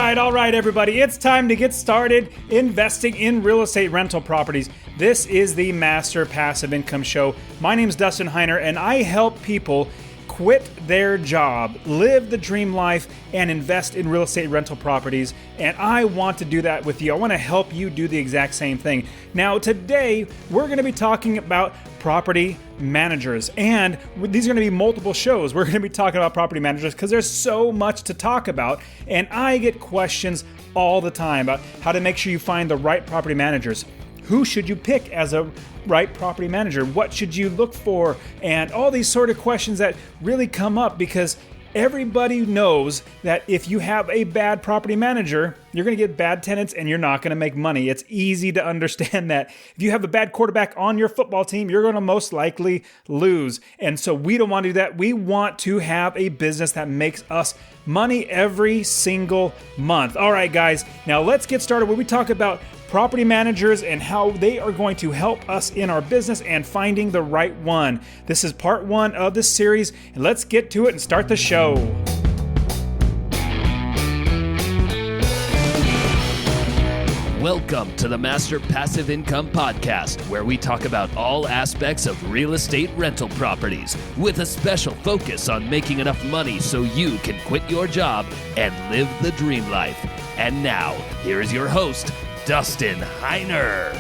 All right, everybody. It's time to get started investing in real estate rental properties. This is the Master Passive Income Show. My name is Dustin Heiner, and I help people quit their job, live the dream life, and invest in real estate rental properties. And I want to do that with you. I want to help you do the exact same thing. Now, today, we're going to be talking about property managers. And these are going to be multiple shows. We're going to be talking about property managers because there's so much to talk about. And I get questions all the time about how to make sure you find the right property managers. Who should you pick as a right property manager? What should you look for? And all these sort of questions that really come up because everybody knows that if you have a bad property manager, you're going to get bad tenants and you're not going to make money. It's easy to understand that. If you have a bad quarterback on your football team, you're going to most likely lose. And so we don't want to do that. We want to have a business that makes us money every single month. All right, guys, now let's get started where we talk about property managers and how they are going to help us in our business and finding the right one. This is part one of this series, and let's get to it and start the show. Welcome to the Master Passive Income Podcast, where we talk about all aspects of real estate rental properties with a special focus on making enough money so you can quit your job and live the dream life. And now, here is your host, Dustin Heiner.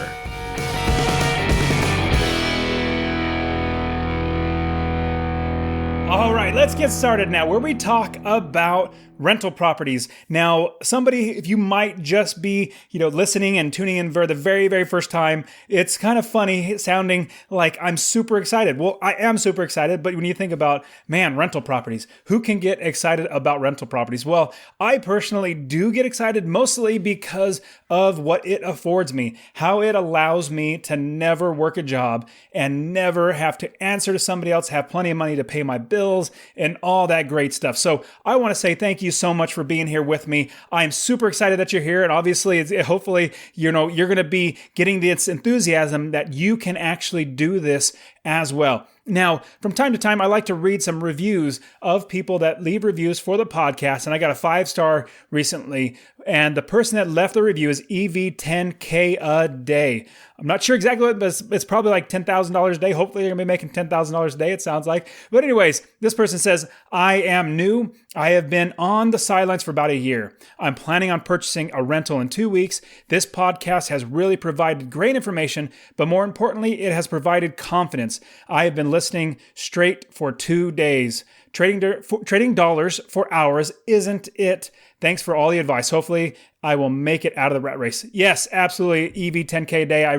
All right, let's get started now where we talk about rental properties. Now, if you might just be, listening and tuning in for the very, very first time, it's kind of funny sounding like I'm super excited. Well, I am super excited, but when you think about, rental properties, who can get excited about rental properties? Well, I personally do get excited mostly because of what it affords me, how it allows me to never work a job and never have to answer to somebody else, have plenty of money to pay my bills and all that great stuff. So I want to say thank you so much for being here with me. I'm super excited that you're here. And obviously, hopefully, you're going to be getting this enthusiasm that you can actually do this as well. Now, from time to time, I like to read some reviews of people that leave reviews for the podcast. And I got a 5-star recently. And the person that left the review is EV10K a day. I'm not sure exactly what, but it's probably like $10,000 a day. Hopefully you're going to be making $10,000 a day, it sounds like. But anyways, this person says, I am new. I have been on the sidelines for about a year. I'm planning on purchasing a rental in 2 weeks. This podcast has really provided great information, but more importantly, it has provided confidence. I have been listening straight for 2 days. Trading dollars for hours isn't it. Thanks for all the advice. Hopefully, I will make it out of the rat race. Yes, absolutely. EV10K a day. I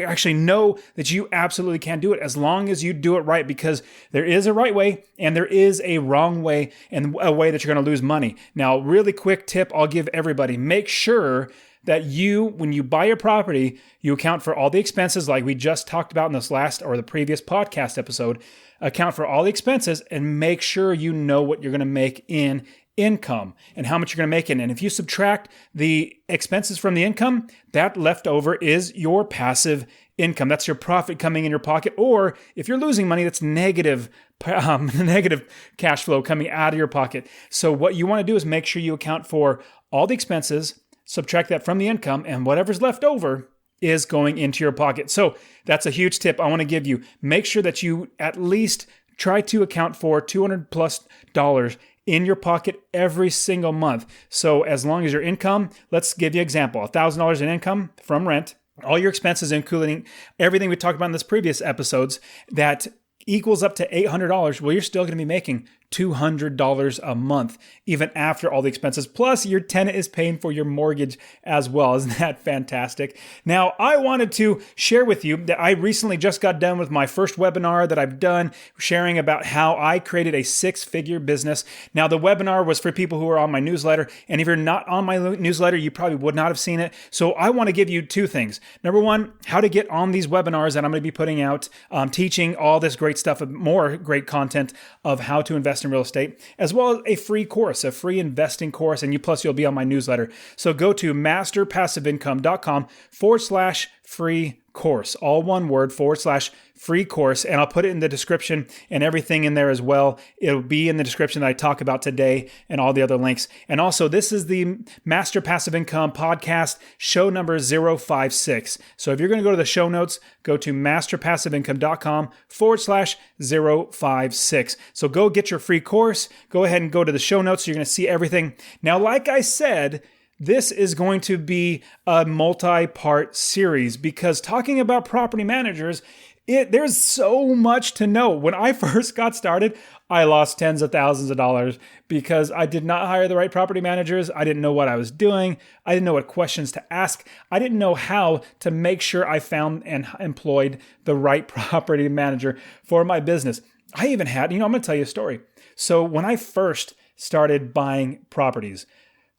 actually know that you absolutely can do it as long as you do it right, because there is a right way and there is a wrong way, and a way that you're going to lose money. Now, really quick tip I'll give everybody. Make sure that when you buy a property, you account for all the expenses like we just talked about in this last or the previous podcast episode. Account for all the expenses and make sure you know what you're going to make in income and how much you're going to make in. And if you subtract the expenses from the income, that leftover is your passive income. That's your profit coming in your pocket. Or if you're losing money, that's negative cash flow coming out of your pocket. So what you want to do is make sure you account for all the expenses, subtract that from the income, and whatever's left over is going into your pocket. So that's a huge tip I want to give you. Make sure that you at least try to account for $200+ in your pocket every single month. So as long as your income, let's give you an example, $1,000 in income from rent, all your expenses, including everything we talked about in this previous episodes, that equals up to $800. Well, you're still going to be making $200 a month, even after all the expenses. Plus, your tenant is paying for your mortgage as well. Isn't that fantastic? Now, I wanted to share with you that I recently just got done with my first webinar that I've done, sharing about how I created a 6-figure business. Now, the webinar was for people who are on my newsletter. And if you're not on my newsletter, you probably would not have seen it. So I want to give you 2 things. Number one, how to get on these webinars that I'm going to be putting out, teaching all this great stuff, more great content of how to invest in real estate, as well as a free course, a free investing course, and you'll be on my newsletter. So go to masterpassiveincome.com/free free course, all one word, /free course. And I'll put it in the description and everything in there as well. It'll be in the description that I talk about today and all the other links. And also, this is the Master Passive Income podcast, show number 056. So if you're going to go to the show notes, go to masterpassiveincome.com /056. So go get your free course. Go ahead and go to the show notes. So you're going to see everything. Now, like I said, this is going to be a multi-part series because talking about property managers, there's so much to know. When I first got started, I lost tens of thousands of dollars because I did not hire the right property managers. I didn't know what I was doing. I didn't know what questions to ask. I didn't know how to make sure I found and employed the right property manager for my business. I even had, I'm going to tell you a story. So when I first started buying properties,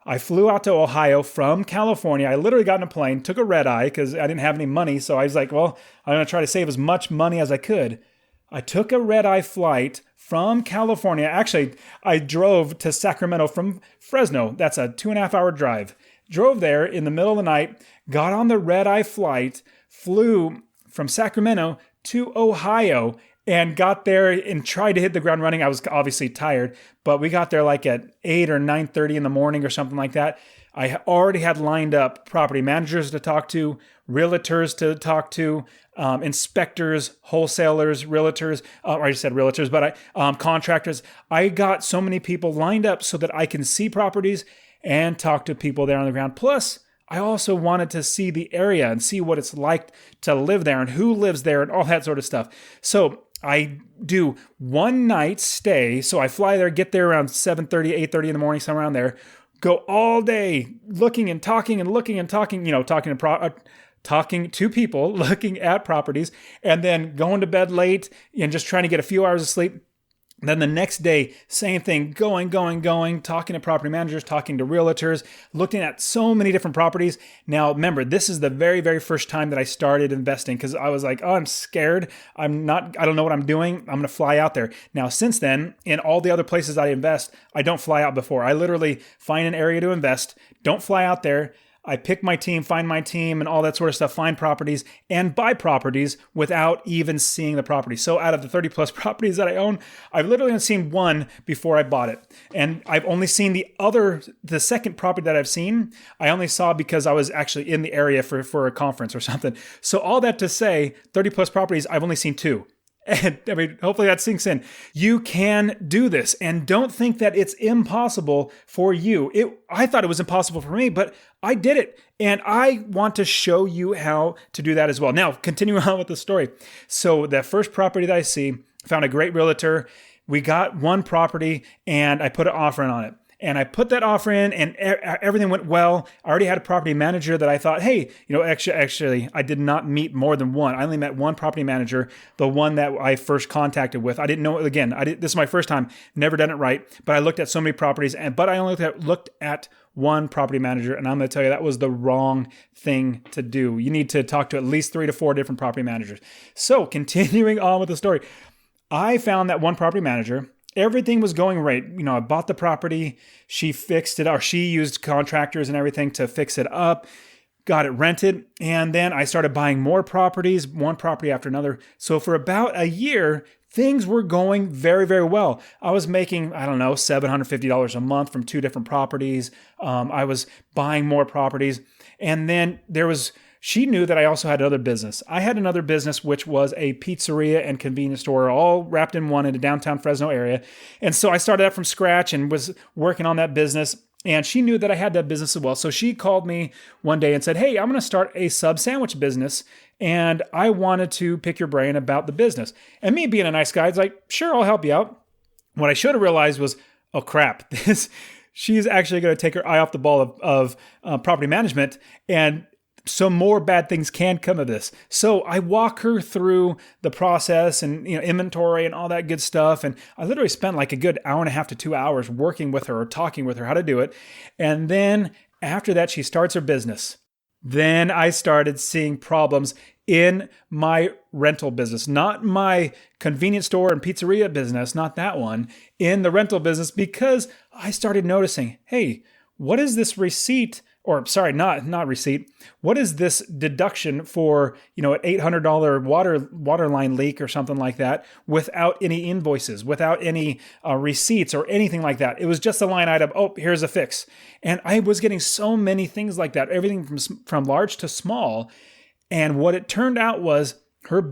I flew out to Ohio from California. I literally got in a plane, took a red eye because I didn't have any money. So I was like, well, I'm going to try to save as much money as I could. I took a red eye flight from California. Actually, I drove to Sacramento from Fresno. That's a 2.5 hour drive. Drove there in the middle of the night, got on the red eye flight, flew from Sacramento to Ohio, and got there and tried to hit the ground running. I was obviously tired, but we got there like at 8 or 9:30 in the morning or something like that. I already had lined up property managers to talk to, realtors to talk to, inspectors, wholesalers, realtors, I just said realtors, but contractors. I got so many people lined up so that I can see properties and talk to people there on the ground. Plus, I also wanted to see the area and see what it's like to live there and who lives there and all that sort of stuff. So I do one night stay. So I fly there, get there around 7:30, 8:30 in the morning, somewhere around there, go all day looking and talking and looking and talking, talking to people, looking at properties, and then going to bed late and just trying to get a few hours of sleep. Then the next day, same thing, going, talking to property managers, talking to realtors, looking at so many different properties. Now, remember, this is the very, very first time that I started investing because I was like, oh, I'm scared. I don't know what I'm doing. I'm going to fly out there. Now, since then, in all the other places I invest, I don't fly out before. I literally find an area to invest, don't fly out there. I pick my team, find my team and all that sort of stuff, find properties and buy properties without even seeing the property. So out of the 30 plus properties that I own, I've literally only seen one before I bought it. And I've only seen the second property that I've seen, I only saw because I was actually in the area for a conference or something. So all that to say, 30 plus properties, I've only seen two. And hopefully that sinks in. You can do this and don't think that it's impossible for you. I thought it was impossible for me, but I did it. And I want to show you how to do that as well. Now, continuing on with the story. So the first property that I see, found a great realtor. We got one property and I put an offer in on it. And I put that offer in and everything went well. I already had a property manager that I thought, hey, actually, I did not meet more than one. I only met one property manager, the one that I first contacted with. I didn't know, again, this is my first time, never done it right, but I looked at so many properties, but I only looked at one property manager, and I'm going to tell you that was the wrong thing to do. You need to talk to at least 3 to 4 different property managers. So continuing on with the story, I found that one property manager. Everything was going right. I bought the property. She fixed it, or she used contractors and everything to fix it up, got it rented. And then I started buying more properties, one property after another. So for about a year, things were going very, very well. I was making, $750 a month from 2 different properties. I was buying more properties. And then she knew that I also had another business. I had another business, which was a pizzeria and convenience store, all wrapped in one in the downtown Fresno area. And so I started that from scratch and was working on that business. And she knew that I had that business as well. So she called me one day and said, hey, I'm going to start a sub sandwich business. And I wanted to pick your brain about the business. And me being a nice guy, it's like, sure, I'll help you out. What I should have realized was, oh crap, she's actually going to take her eye off the ball of property management. And so more bad things can come of this. So I walk her through the process and inventory and all that good stuff. And I literally spent like a good 1.5 to 2 hours working with her or talking with her how to do it. And then after that, she starts her business. Then I started seeing problems in my rental business, not my convenience store and pizzeria business, not that one, in the rental business, because I started noticing, hey, what is this receipt or sorry, not receipt. What is this deduction for, an $800 water line leak or something like that without any invoices, without any receipts or anything like that? It was just a line item. Oh, here's a fix. And I was getting so many things like that, everything from large to small. And what it turned out was her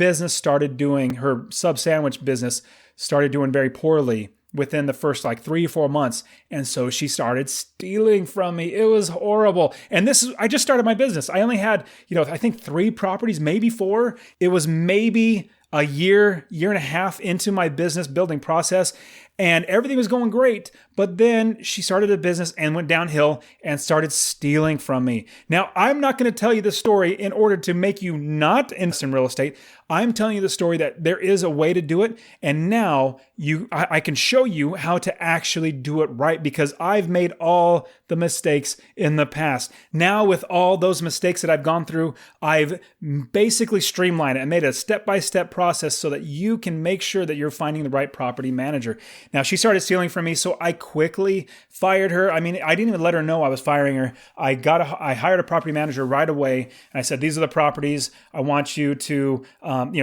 sub sandwich business started doing very poorly within the first 3 or 4 months. And so she started stealing from me. It was horrible. And I just started my business. I only had, I think 3 properties, maybe 4. It was maybe a year and a half into my business building process, and everything was going great. But then she started a business and went downhill and started stealing from me. Now, I'm not going to tell you this story in order to make you not invest in real estate. I'm telling you the story that there is a way to do it. And now I can show you how to actually do it right, because I've made all the mistakes in the past. Now, with all those mistakes that I've gone through, I've basically streamlined it and made a step-by-step process so that you can make sure that you're finding the right property manager. Now, she started stealing from me, so I quickly fired her. I mean, I didn't even let her know I was firing her. I hired a property manager right away, and I said, these are the properties. I want you to,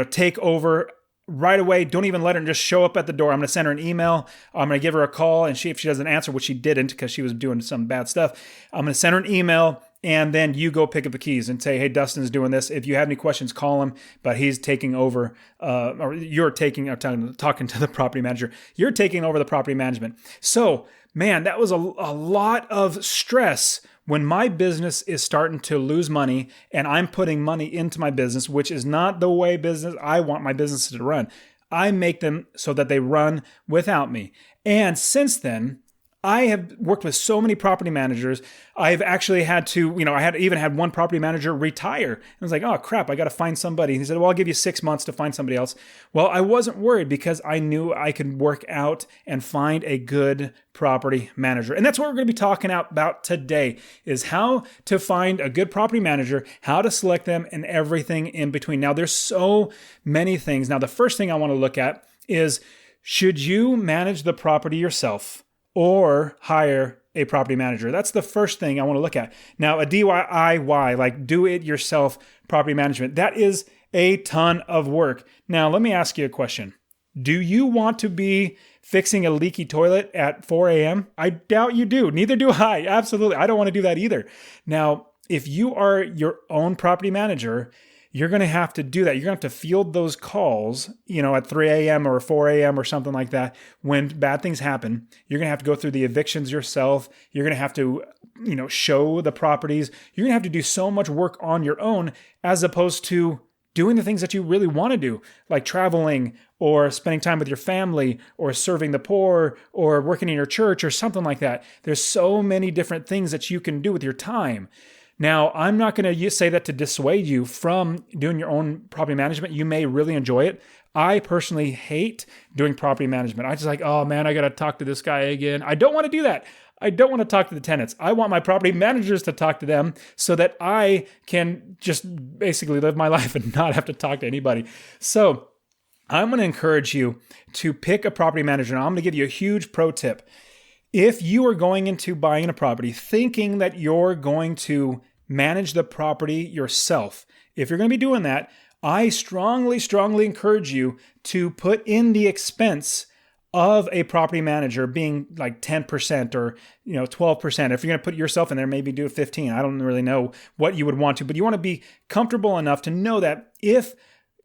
take over right away. Don't even let her just show up at the door. I'm going to send her an email. I'm going to give her a call, and if she doesn't answer, which she didn't because she was doing some bad stuff, I'm going to send her an email. And then you go pick up the keys and say, hey, Dustin's doing this. If you have any questions, call him. But he's taking over, or you're talking to the property manager. You're taking over the property management. So, man, that was a lot of stress when my business is starting to lose money and I'm putting money into my business, which is not the way I want my business to run. I make them so that they run without me. And since then, I have worked with so many property managers. I've actually had to, I even had one property manager retire. And I was like, oh crap, I got to find somebody. And he said, well, I'll give you 6 months to find somebody else. Well, I wasn't worried because I knew I could work out and find a good property manager. And that's what we're going to be talking about today, is how to find a good property manager, how to select them, and everything in between. Now, there's so many things. Now, the first thing I want to look at is, should you manage the property yourself or hire a property manager? That's the first thing I want to look at. Now, a DIY, like do-it-yourself property management, that is a ton of work. Now, let me ask you a question. Do you want to be fixing a leaky toilet at 4 a.m.? I doubt you do. Neither do I. Absolutely. I don't want to do that either. Now, if you are your own property manager, you're going to have to do that. You're going to have to field those calls, at 3 a.m. or 4 a.m. or something like that. When bad things happen, you're going to have to go through the evictions yourself. You're going to have to, show the properties. You're going to have to do so much work on your own, as opposed to doing the things that you really want to do, like traveling or spending time with your family or serving the poor or working in your church or something like that. There's so many different things that you can do with your time. Now, I'm not going to say that to dissuade you from doing your own property management. You may really enjoy it. I personally hate doing property management. I just oh man, I got to talk to this guy again. I don't want to do that. I don't want to talk to the tenants. I want my property managers to talk to them so that I can just basically live my life and not have to talk to anybody. So I'm going to encourage you to pick a property manager. Now, I'm going to give you a huge pro tip. If you are going into buying a property thinking that you're going to manage the property yourself, if you're going to be doing that, I strongly, strongly encourage you to put in the expense of a property manager being 10% or 12%. If you're going to put yourself in there, maybe do 15. I don't really know what you would want to, but you want to be comfortable enough to know that if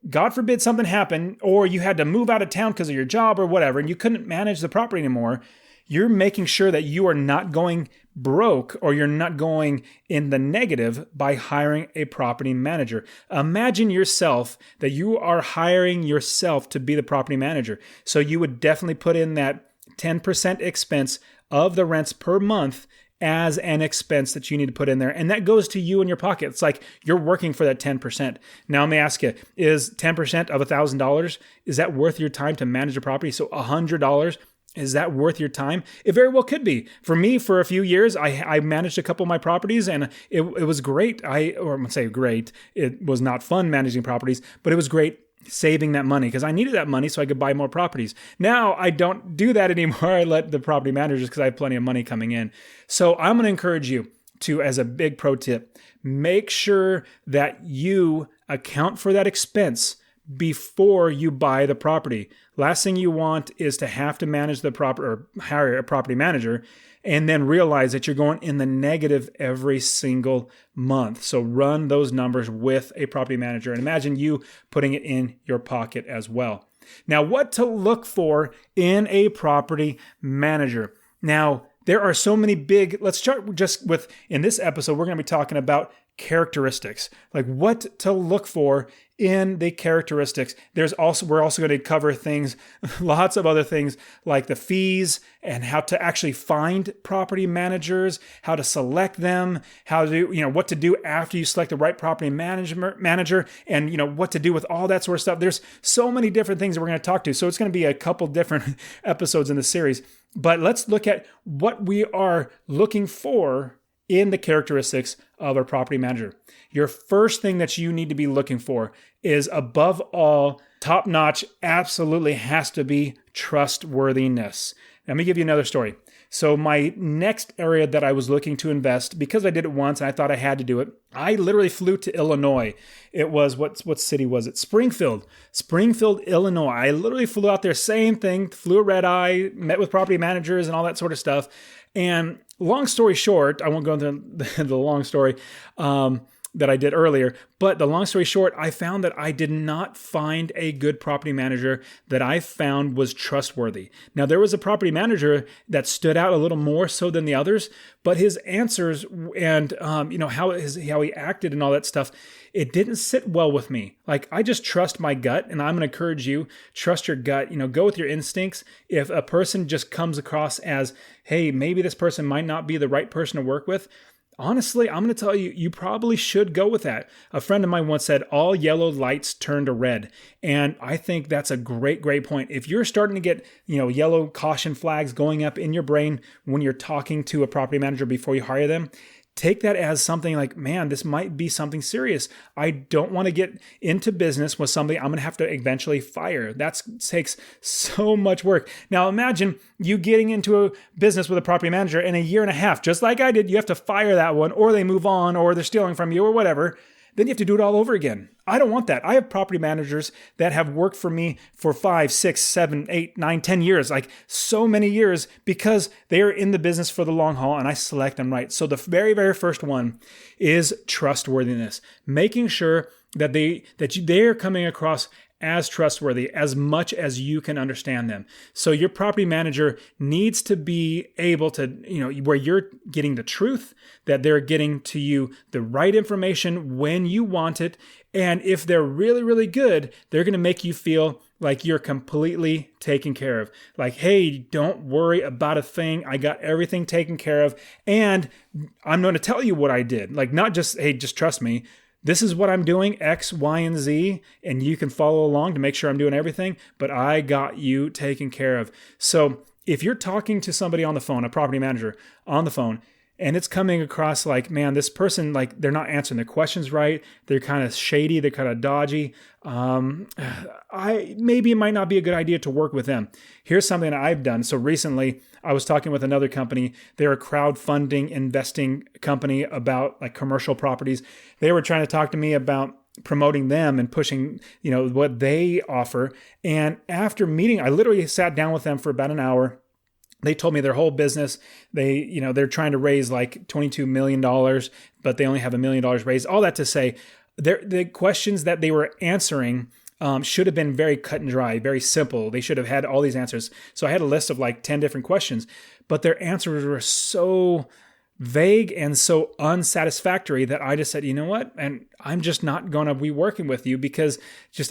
God forbid something happened, or you had to move out of town because of your job or whatever, and you couldn't manage the property anymore, you're making sure that you are not going broke, or you're not going in the negative by hiring a property manager. Imagine yourself that you are hiring yourself to be the property manager. So you would definitely put in that 10% expense of the rents per month as an expense that you need to put in there. And that goes to you in your pocket. It's like you're working for that 10%. Now, let me ask you, is 10% of $1,000, is that worth your time to manage a property? So $100, is that worth your time? It very well could be. For me, for a few years, I managed a couple of my properties, and it was great. I'm going to say great. It was not fun managing properties, but it was great saving that money because I needed that money so I could buy more properties. Now, I don't do that anymore. I let the property managers, because I have plenty of money coming in. So I'm going to encourage you, as a big pro tip, make sure that you account for that expense before you buy the property. Last thing you want is to have to manage the property or hire a property manager and then realize that you're going in the negative every single month. So run those numbers with a property manager and imagine you putting it in your pocket as well. Now, what to look for in a property manager. Now, there are so many let's start just with, in this episode, we're going to be talking about characteristics, like what to look for in the characteristics. We're also going to cover things, lots of other things like the fees and how to actually find property managers, how to select them, how to, what to do after you select the right property manager and, what to do with all that sort of stuff. There's so many different things that we're going to talk to. So it's going to be a couple different episodes in the series, but let's look at what we are looking for in the characteristics of a property manager. Your first thing that you need to be looking for is, above all, top-notch, absolutely has to be trustworthiness. Let me give you another story. So my next area that I was looking to invest, because I did it once and I thought I had to do it, I literally flew to Illinois. It was, what city was it? Springfield, Illinois. I literally flew out there, same thing, flew a red eye, met with property managers and all that sort of stuff. And long story short, I won't go into the long story that I did earlier, but the long story short, I found that I did not find a good property manager that I found was trustworthy. Now, there was a property manager that stood out a little more so than the others, but his answers and how he acted and all that stuff, it didn't sit well with me. Like, I just trust my gut, and I'm going to encourage you, trust your gut, go with your instincts. If a person just comes across as, hey, maybe this person might not be the right person to work with, honestly, I'm going to tell you, you probably should go with that. A friend of mine once said, all yellow lights turn to red. And I think that's a great, great point. If you're starting to get, yellow caution flags going up in your brain when you're talking to a property manager before you hire them, take that as something like, man, this might be something serious. I don't want to get into business with somebody I'm going to have to eventually fire. That takes so much work. Now imagine you getting into a business with a property manager in a year and a half, just like I did. You have to fire that one, or they move on, or they're stealing from you, or whatever. Then you have to do it all over again. I don't want that. I have property managers that have worked for me for 5, 6, 7, 8, 9, 10 years, like so many years, because they are in the business for the long haul and I select them right. So the very, very first one is trustworthiness, making sure that they are coming across as trustworthy as much as you can understand them. So your property manager needs to be able to, where you're getting the truth, that they're getting to you the right information when you want it. And if they're really, really good, they're going to make you feel like you're completely taken care of. Like, hey, don't worry about a thing. I got everything taken care of. And I'm going to tell you what I did. Like, not just, hey, just trust me. This is what I'm doing, X, Y, and Z, and you can follow along to make sure I'm doing everything, but I got you taken care of. So if you're talking to somebody on the phone, a property manager on the phone, and it's coming across like, man, this person, like, they're not answering their questions right. They're kind of shady. They're kind of dodgy. Maybe it might not be a good idea to work with them. Here's something that I've done. So recently, I was talking with another company. They're a crowdfunding investing company about like commercial properties. They were trying to talk to me about promoting them and pushing, what they offer. And after meeting, I literally sat down with them for about an hour. They told me their whole business. They're trying to raise like $22 million, but they only have $1 million raised. All that to say, the questions that they were answering should have been very cut and dry, very simple. They should have had all these answers. So I had a list of like 10 different questions, but their answers were so vague and so unsatisfactory that I just said, you know what? And I'm just not going to be working with you because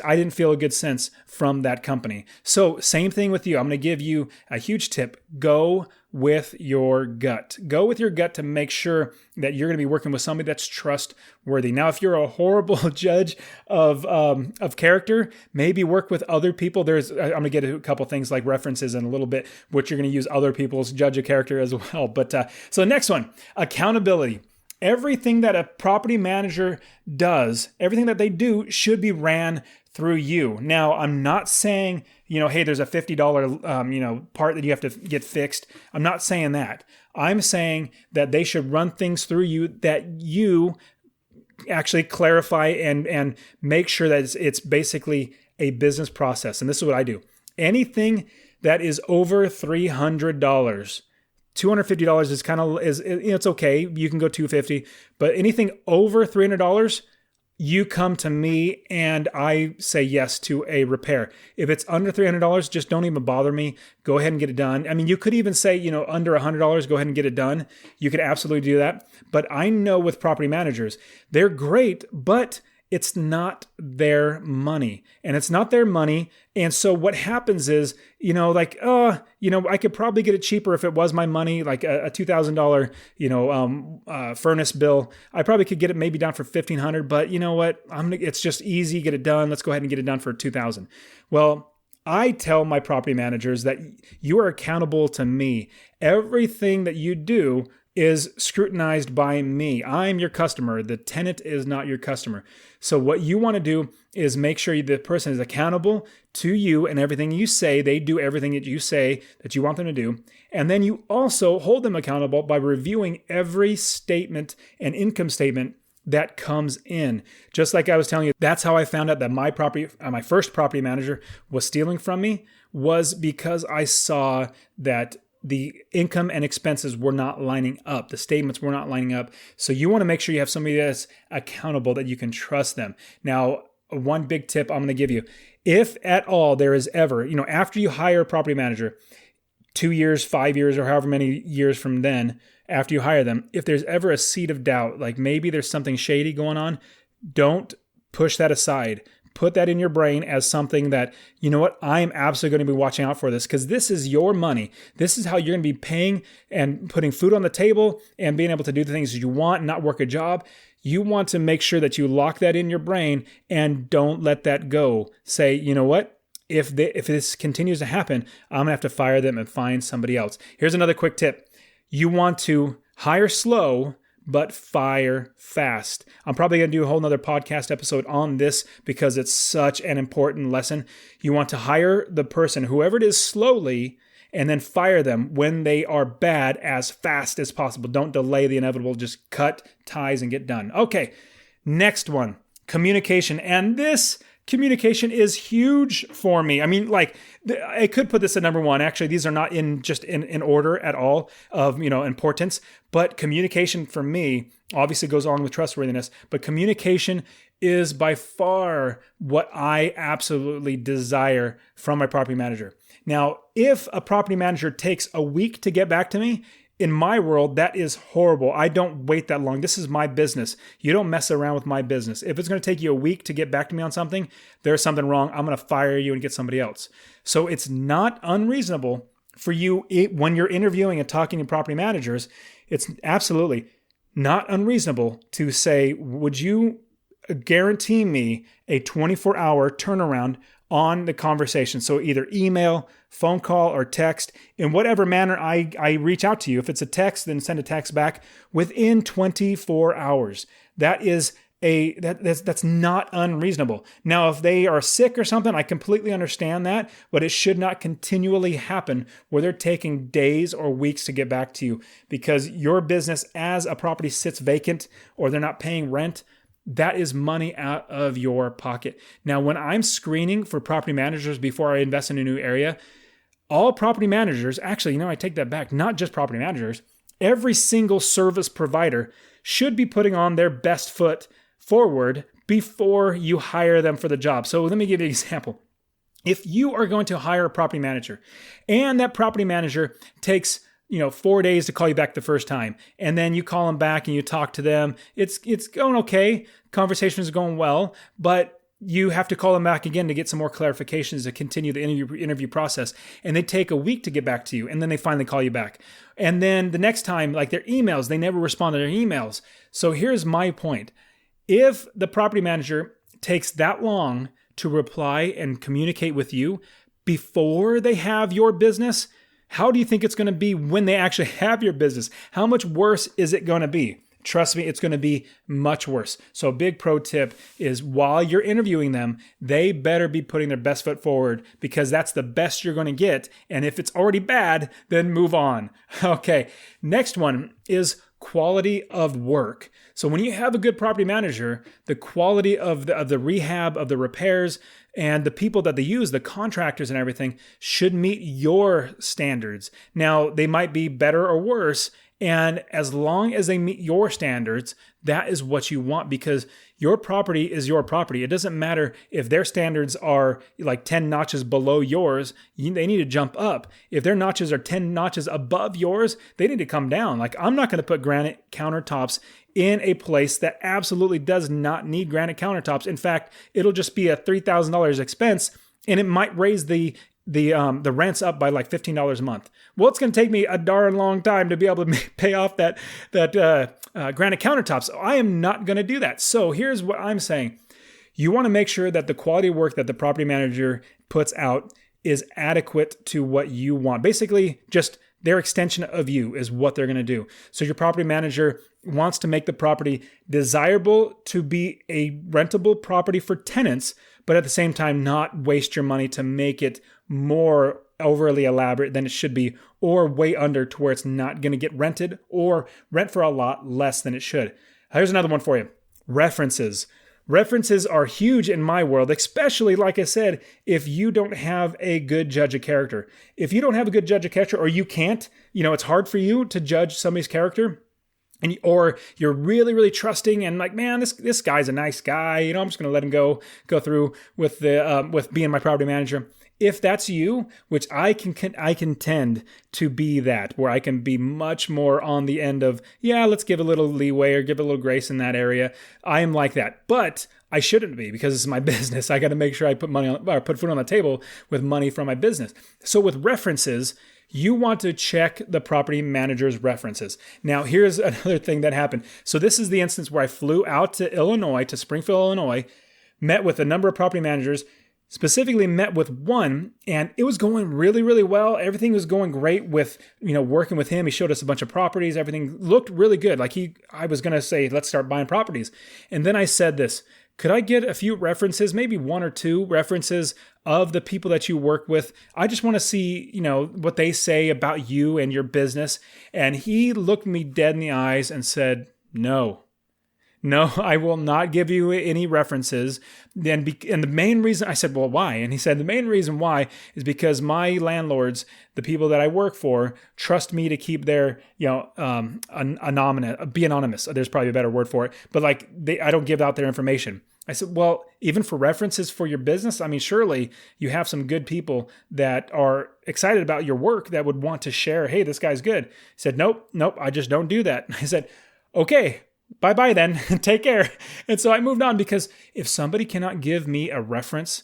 I didn't feel a good sense from that company. So same thing with you. I'm going to give you a huge tip. Go with your gut. Go with your gut to make sure that you're going to be working with somebody that's trustworthy. Now, if you're a horrible judge of character, maybe work with other people. I'm going to get a couple things like references in a little bit, which you're going to use other people's judge of character as well. But so the next one, accountability. Everything that a property manager does, everything that they do should be ran through you. Now, I'm not saying, hey, there's a $50, part that you have to get fixed. I'm not saying that. I'm saying that they should run things through you, that you actually clarify and make sure that it's basically a business process. And this is what I do. Anything that is over $300, $250 is it's okay. You can go $250, but anything over $300, you come to me and I say yes to a repair. If it's under $300, just don't even bother me. Go ahead and get it done. I mean, you could even say, under $100, go ahead and get it done. You could absolutely do that. But I know with property managers, they're great, but it's not their money, and it's not their money. And so what happens is, I could probably get it cheaper if it was my money, like a $2,000, furnace bill. I probably could get it maybe down for $1,500, but you know what? It's just easy, get it done. Let's go ahead and get it done for $2,000. Well, I tell my property managers that you are accountable to me. Everything that you do is scrutinized by me. I'm your customer. The tenant is not your customer. So what you want to do is make sure the person is accountable to you, and everything you say, they do everything that you say that you want them to do. And then you also hold them accountable by reviewing every statement and income statement that comes in. Just like I was telling you, that's how I found out that my first property manager was stealing from me, was because I saw that the income and expenses were not lining up. The statements were not lining up. So you want to make sure you have somebody that's accountable, that you can trust them. Now, one big tip I'm going to give you, if at all there is ever, after you hire a property manager, 2 years, 5 years, or however many years from then, after you hire them, if there's ever a seed of doubt, like maybe there's something shady going on, don't push that aside. Put that in your brain as something that, I am absolutely going to be watching out for this, because this is your money. This is how you're going to be paying and putting food on the table and being able to do the things that you want and not work a job. You want to make sure that you lock that in your brain and don't let that go. Say, you know what? If this continues to happen, I'm going to have to fire them and find somebody else. Here's another quick tip. You want to hire slow, but fire fast. I'm probably going to do a whole nother podcast episode on this because it's such an important lesson. You want to hire the person, whoever it is, slowly, and then fire them when they are bad as fast as possible. Don't delay the inevitable. Just cut ties and get done. Okay, next one, communication. And this communication is huge for me. I mean, I could put this at number one. Actually, these are not in order at all of, importance, but communication for me obviously goes along with trustworthiness, but communication is by far what I absolutely desire from my property manager. Now, if a property manager takes a week to get back to me, in my world, that is horrible. I don't wait that long. This is my business. You don't mess around with my business. If it's going to take you a week to get back to me on something, there's something wrong. I'm going to fire you and get somebody else. So it's not unreasonable for you, when you're interviewing and talking to property managers, it's absolutely not unreasonable to say, would you guarantee me a 24-hour turnaround on the conversation? So either email, phone call, or text, in whatever manner I reach out to you. If it's a text, then send a text back within 24 hours. That's not unreasonable. Now, if they are sick or something, I completely understand that, but it should not continually happen where they're taking days or weeks to get back to you, because your business, as a property sits vacant or they're not paying rent, that is money out of your pocket. Now, when I'm screening for property managers before I invest in a new area, all property managers, actually, I take that back, not just property managers, every single service provider should be putting on their best foot forward before you hire them for the job. So let me give you an example. If you are going to hire a property manager and that property manager takes 4 days to call you back the first time, and then you call them back and you talk to them, it's going okay, conversation is going well, but you have to call them back again to get some more clarifications to continue the interview process. And they take a week to get back to you. And then they finally call you back. And then the next time, like their emails, they never respond to their emails. So here's my point. If the property manager takes that long to reply and communicate with you before they have your business, how do you think it's going to be when they actually have your business? How much worse is it going to be? trust me, it's going to be much worse. So a big pro tip is while you're interviewing them, they better be putting their best foot forward because that's the best you're going to get. And if it's already bad, then move on. Okay, next one is quality of work. So when you have a good property manager, the quality of the rehab, of the repairs, and the people that they use, the contractors and everything, should meet your standards. Now, they might be better or worse, and as long as they meet your standards, that is what you want because your property is your property. It doesn't matter if their standards are like 10 notches below yours, they need to jump up. If their notches are 10 notches above yours, they need to come down. Like I'm not going to put granite countertops in a place that absolutely does not need granite countertops. In fact, it'll just be a $3,000 expense and it might raise the rents up by like $15 a month. Well, it's going to take me a darn long time to be able to pay off that granite countertops. So I am not going to do that. So here's what I'm saying. You want to make sure that the quality of work that the property manager puts out is adequate to what you want. Basically, just their extension of you is what they're going to do. So your property manager wants to make the property desirable to be a rentable property for tenants, but at the same time not waste your money to make it more overly elaborate than it should be or way under to where it's not going to get rented or rent for a lot less than it should. Here's another one for you. References. References are huge in my world, especially, like I said, if you don't have a good judge of character. If you don't have a good judge of character or you can't, it's hard for you to judge somebody's character, or you're really, really trusting and like, man, this guy's a nice guy. I'm just going to let him go through with with being my property manager. If that's you, which I can tend to be that, where I can be much more on the end of, yeah, let's give a little leeway or give a little grace in that area. I am like that, but I shouldn't be because it's my business. I got to make sure I put food on the table with money from my business. So with references, you want to check the property manager's references. Now, here's another thing that happened. So this is the instance where I flew out to Illinois, to Springfield, Illinois, met with a number of property managers, specifically met with one, and it was going really, really well. Everything was going great with, working with him. He showed us a bunch of properties. Everything looked really good. I was going to say, let's start buying properties. And then I said this, could I get a few references, maybe one or two references of the people that you work with? I just want to see, what they say about you and your business. And he looked me dead in the eyes and said, no, I will not give you any references. And the main reason, I said, well, why? And he said, the main reason why is because my landlords, the people that I work for, trust me to keep their, anonymous. There's probably a better word for it. But I don't give out their information. I said, well, even for references for your business, surely you have some good people that are excited about your work that would want to share, hey, this guy's good. He said, nope, I just don't do that. I said, okay, bye-bye then, take care. And so I moved on because if somebody cannot give me a reference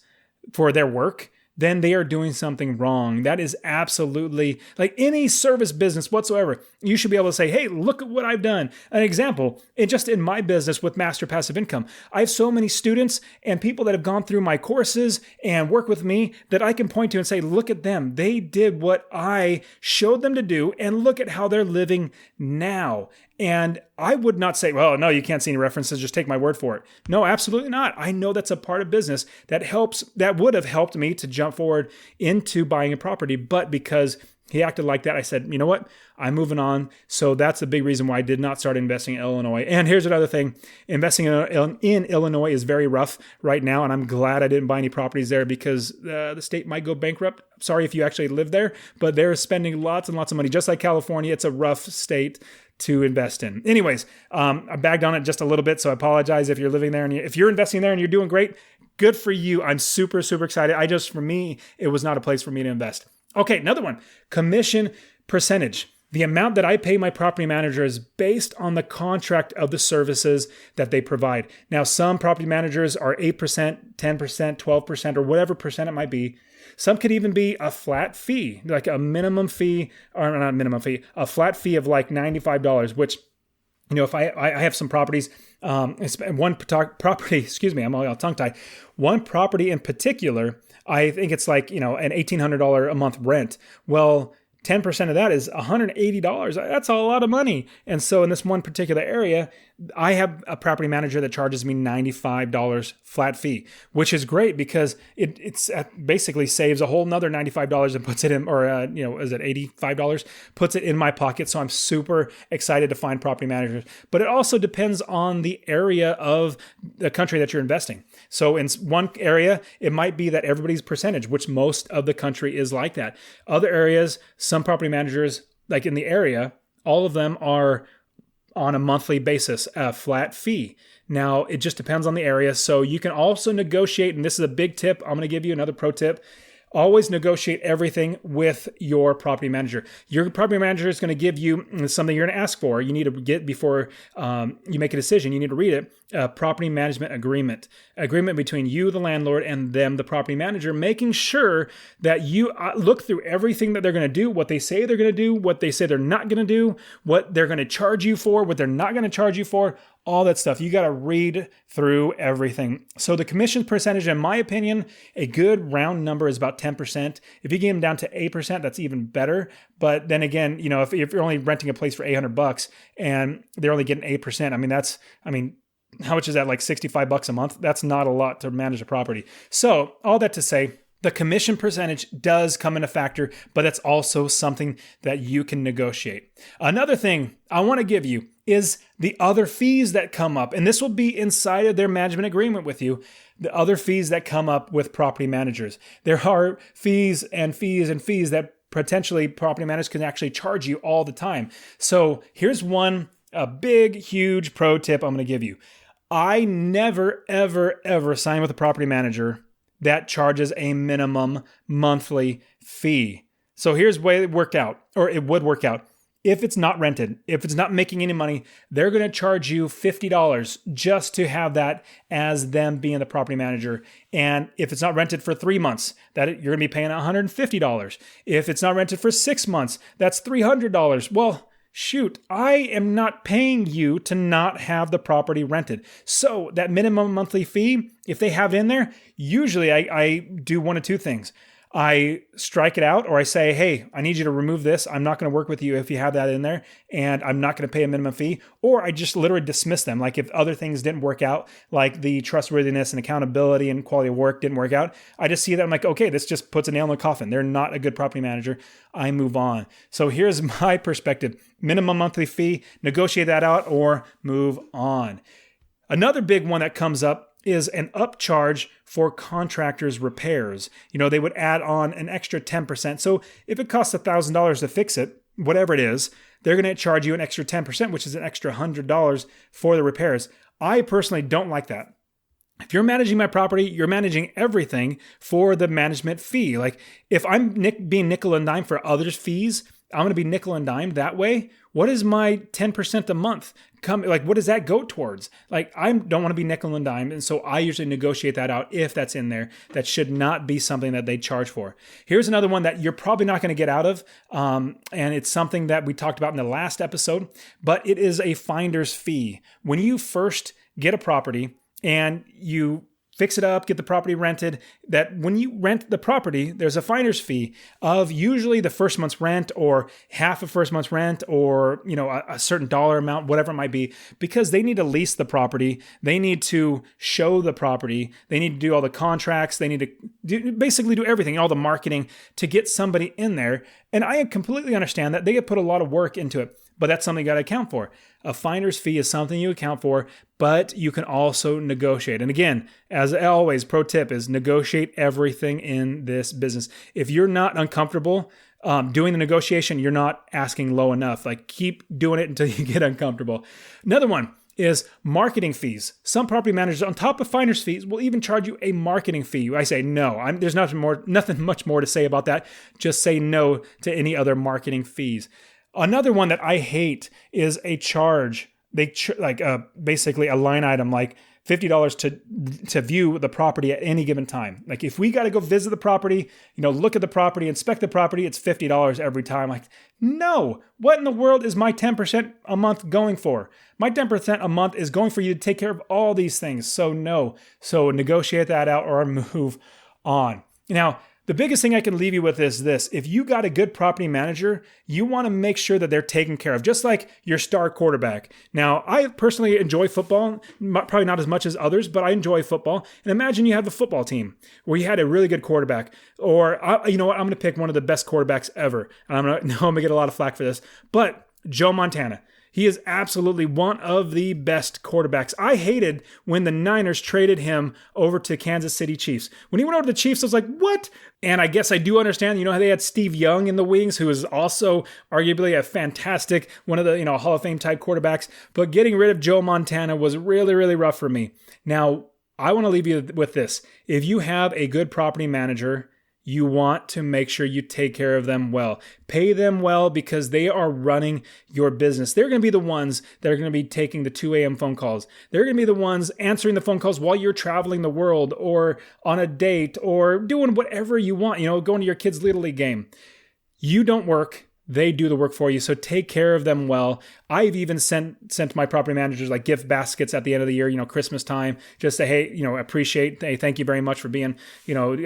for their work, then they are doing something wrong. That is absolutely, like any service business whatsoever, you should be able to say, hey, look at what I've done. An example, just in my business with Master Passive Income, I have so many students and people that have gone through my courses and work with me that I can point to and say, look at them. They did what I showed them to do and look at how they're living now. And I would not say, well, no, you can't see any references, just take my word for it. No, absolutely not. I know that's a part of business that would have helped me to jump forward into buying a property. But because he acted like that, I said, you know what? I'm moving on. So that's the big reason why I did not start investing in Illinois. And here's another thing. Investing in Illinois is very rough right now. And I'm glad I didn't buy any properties there because the state might go bankrupt. Sorry if you actually live there, but they're spending lots and lots of money. Just like California, it's a rough state to invest in. Anyways, I bagged on it just a little bit, so I apologize if you're living there and if you're investing there and you're doing great. Good for you. I'm super, super excited. For me, it was not a place for me to invest. Okay, another one, commission percentage. The amount that I pay my property manager is based on the contract of the services that they provide. Now, some property managers are 8%, 10%, 12%, or whatever percent it might be. Some could even be a flat fee, like a minimum fee, or not a minimum fee, a flat fee of like $95, which, if I have some properties, one property, I'm all tongue-tied. One property in particular, I think it's like, an $1,800 a month rent. Well, 10% of that is $180. That's a lot of money. And so in this one particular area, I have a property manager that charges me $95 flat fee, which is great because it's basically saves a whole nother $95 and puts it in, or is it $85? Puts it in my pocket. So I'm super excited to find property managers. But it also depends on the area of the country that you're investing. So in one area, it might be that everybody's percentage, which most of the country is like that. Other areas, some property managers, like in the area, all of them are on a monthly basis, a flat fee. Now, it just depends on the area. So you can also negotiate, and this is a big tip. I'm going to give you another pro tip. Always negotiate everything with your property manager. Your property manager is going to give you something you're going to ask for. You need to get, before you make a decision, you need to read it. A property management agreement between you, the landlord, and them, the property manager, making sure that you look through everything that they're going to do, what they say they're going to do, what they say they're not going to do, what they're going to charge you for, what they're not going to charge you for, all that stuff. You got to read through everything. So the commission percentage, in my opinion, a good round number is about 10%. If you get them down to 8%, that's even better. But then again, if you're only renting a place for $800 and they're only getting 8%, how much is that? Like $65 a month? That's not a lot to manage a property. So all that to say, the commission percentage does come in a factor, but that's also something that you can negotiate. Another thing I want to give you is the other fees that come up. And this will be inside of their management agreement with you. The other fees that come up with property managers. There are fees and fees and fees that potentially property managers can actually charge you all the time. So here's a big, huge pro tip I'm going to give you. I never, ever, ever sign with a property manager that charges a minimum monthly fee. So here's the way it worked out, or it would work out. If it's not rented, if it's not making any money, they're going to charge you $50 just to have that as them being the property manager. And if it's not rented for 3 months, you're going to be paying $150. If it's not rented for 6 months, that's $300. Well, shoot, I am not paying you to not have the property rented. So that minimum monthly fee, if they have it in there, usually I do one of two things. I strike it out, or I say, hey, I need you to remove this. I'm not going to work with you if you have that in there, and I'm not going to pay a minimum fee. Or I just literally dismiss them. Like if other things didn't work out, like the trustworthiness and accountability and quality of work didn't work out, I just see that I'm like, okay, this just puts a nail in the coffin. They're not a good property manager. I move on. So here's my perspective. Minimum monthly fee, negotiate that out or move on. Another big one that comes up is an upcharge for contractors' repairs. They would add on an extra 10%. So if it costs $1,000 to fix it, whatever it is, they're going to charge you an extra 10%, which is an extra $100 for the repairs. I personally don't like that. If you're managing my property, you're managing everything for the management fee. Like if I'm being nickel and dime for others' fees, I'm going to be nickel and dime that way. What is my 10% a month what does that go towards? Like I don't want to be nickel and dime. And so I usually negotiate that out if that's in there. That should not be something that they charge for. Here's another one that you're probably not going to get out of. And it's something that we talked about in the last episode, but it is a finder's fee. When you first get a property and you fix it up, get the property rented, that when you rent the property, there's a finder's fee of usually the first month's rent or half a first month's rent or, a certain dollar amount, whatever it might be, because they need to lease the property. They need to show the property. They need to do all the contracts. They need to basically do everything, all the marketing to get somebody in there. And I completely understand that they get put a lot of work into it. But that's something you got to account for. A finder's fee is something you account for, but you can also negotiate. And again, as always, pro tip is negotiate everything in this business. If you're not uncomfortable doing the negotiation, you're not asking low enough. Like keep doing it until you get uncomfortable. Another one is marketing fees. Some property managers, on top of finder's fees, will even charge you a marketing fee. I say no. There's nothing much more to say about that. Just say no to any other marketing fees. Another one that I hate is a charge. Basically a line item like $50 to view the property at any given time. Like if we got to go visit the property, look at the property, inspect the property, it's $50 every time. Like, no, what in the world is my 10% a month going for? My 10% a month is going for you to take care of all these things. So no. So negotiate that out or move on. Now, The biggest thing I can leave you with is this. If you got a good property manager, you want to make sure that they're taken care of, just like your star quarterback. Now, I personally enjoy football, probably not as much as others, but I enjoy football. And imagine you have a football team where you had a really good quarterback, or you know what, I'm going to pick one of the best quarterbacks ever. And I'm going to get a lot of flack for this, but Joe Montana. He is absolutely one of the best quarterbacks. I hated when the Niners traded him over to Kansas City Chiefs. When he went over to the Chiefs, I was like, what? And I guess I do understand, you know, how they had Steve Young in the wings, who is also arguably a fantastic, one of the, Hall of Fame type quarterbacks. But getting rid of Joe Montana was really, really rough for me. Now, I want to leave you with this. If you have a good property manager, you want to make sure you take care of them well. Pay them well because they are running your business. They're going to be the ones that are going to be taking the 2 a.m. phone calls. They're going to be the ones answering the phone calls while you're traveling the world or on a date or doing whatever you want, going to your kid's Little League game. You don't work. They do the work for you, so take care of them well. I've even sent my property managers like gift baskets at the end of the year, Christmas time, just say, hey, appreciate, hey, thank you very much for being,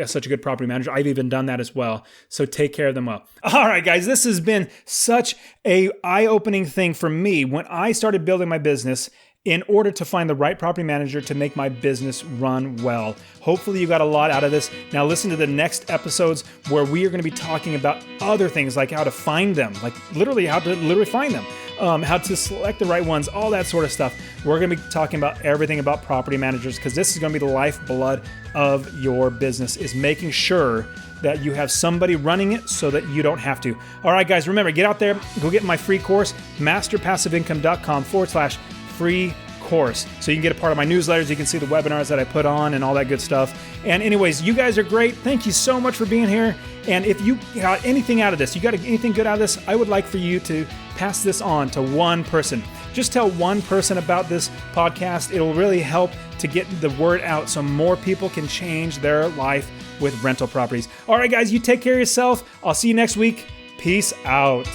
such a good property manager. I've even done that as well. So take care of them well. All right, guys, this has been such a eye-opening thing for me when I started building my business in order to find the right property manager to make my business run well. Hopefully you got a lot out of this. Now listen to the next episodes where we are going to be talking about other things like how to find them, like literally how to find them, how to select the right ones, all that sort of stuff. We're going to be talking about everything about property managers because this is going to be the lifeblood of your business, is making sure that you have somebody running it so that you don't have to. All right, guys, remember, get out there, go get my free course, masterpassiveincome.com/free course. So you can get a part of my newsletters. You can see the webinars that I put on and all that good stuff. And anyways, you guys are great. Thank you so much for being here. And if you got anything out of this, you got anything good out of this, I would like for you to pass this on to one person. Just tell one person about this podcast. It'll really help to get the word out so more people can change their life with rental properties. All right, guys, you take care of yourself. I'll see you next week. Peace out.